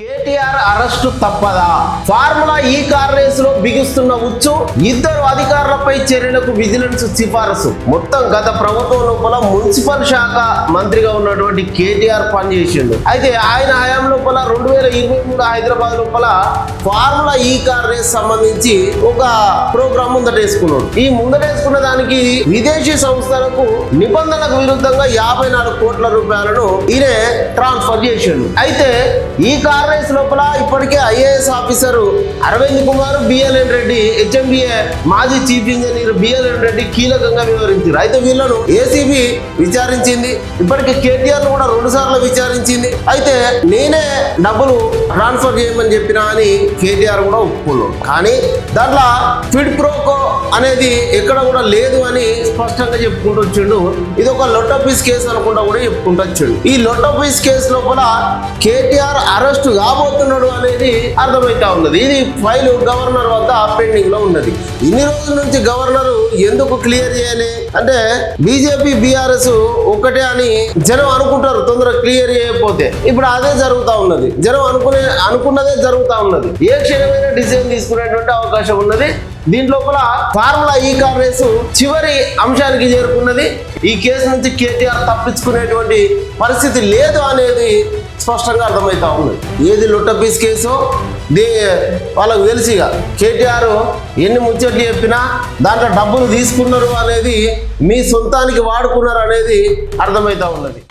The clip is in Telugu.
కేటీఆర్ అరెస్టు తప్పదా? ఫార్ములా ఈ కార్ రేసులో బిగుస్తున్న ఉచ్చు, ఇద్దరు అధికారులపై చర్యలకు విజిలెన్స్ సిఫారసు. మొత్తం గత ప్రభుత్వం లోపల మున్సిపల్ శాఖ మంత్రిగా ఉన్నటువంటి కేటీఆర్ పనిచేసిండు. అయితే ఆయన హయాం లోపల 2023 హైదరాబాద్ లోపల ఫార్ములా ఈ కార్ రేస్ సంబంధించి ఒక ప్రోగ్రామ్ ముందటేసుకున్నాడు. ఈ ముందటేసుకున్న దానికి విదేశీ సంస్థలకు నిబంధనలకు విరుద్ధంగా 54 కోట్ల రూపాయలను ఈయన ట్రాన్స్ఫర్ చేసిండు. అయితే ఈ కార్ రేస్ లోపల ఇప్పటికే IAS officer Arvind Kumar, BLN Reddy, HMBA మాజీ చీఫ్ ఇంజనీర్ బిఎల్ఎన్ రెడ్డి కీలకంగా వివరించారు. అయితే వీళ్ళను ఏసీబీ విచారించింది. ఇప్పటికే కేటీఆర్ కూడా 2 సార్లు విచారించింది. అయితే నేనే డబ్బులు ట్రాన్స్ఫర్ చేయమని చెప్పినా అని కేటీఆర్ కూడా ఒప్పుకున్నాడు. కానీ దాంట్లో ఫిడ్ ప్రోకో అనేది ఎక్కడ కూడా లేదు అని స్పష్టంగా చెప్పుకుంటూ వచ్చిండు. ఇది ఒక లొట్టపీస్ కేసు అనుకుంటా కూడా చెప్పుకుంటూ వచ్చిండు. ఈ లొట్టపీస్ కేసు లోపల కేటీఆర్ అరెస్ట్ కాబోతున్నాడు అనేది అర్థమైతా ఉన్నది. ఇది ఫైల్ గవర్నర్ వద్ద పెండింగ్ లో ఉన్నది. ఇన్ని రోజుల నుంచి గవర్నర్ ఎందుకు క్లియర్ చేయలే అంటే బీజేపీ బీఆర్ఎస్ ఒకటే అని జనం అనుకుంటారు. తొందరగా క్లియర్ చేయకపోతే ఇప్పుడు అదే జరుగుతా ఉన్నది. జనం అనుకున్నదే జరుగుతా ఉన్నది. ఏ క్షణమైన డిసిజన్ తీసుకునేటువంటి అవకాశం ఉన్నది. దీంట్లోపల ఫార్ములా ఈ కార్ రేసు చివరి అంశానికి చేరుకున్నది. ఈ కేసు నుంచి కేటీఆర్ తప్పించుకునేటువంటి పరిస్థితి లేదు అనేది స్పష్టంగా అర్థమవుతా ఉన్నది. ఏది లొట్టపీస్ కేసు వాళ్ళకు తెలిసిగా కేటీఆర్ ఎన్ని ముచ్చట్లు చెప్పినా దాంట్లో డబ్బులు తీసుకున్నారు అనేది మీ సొంతానికి వాడుకున్నారు అనేది అర్థమవుతా ఉన్నది.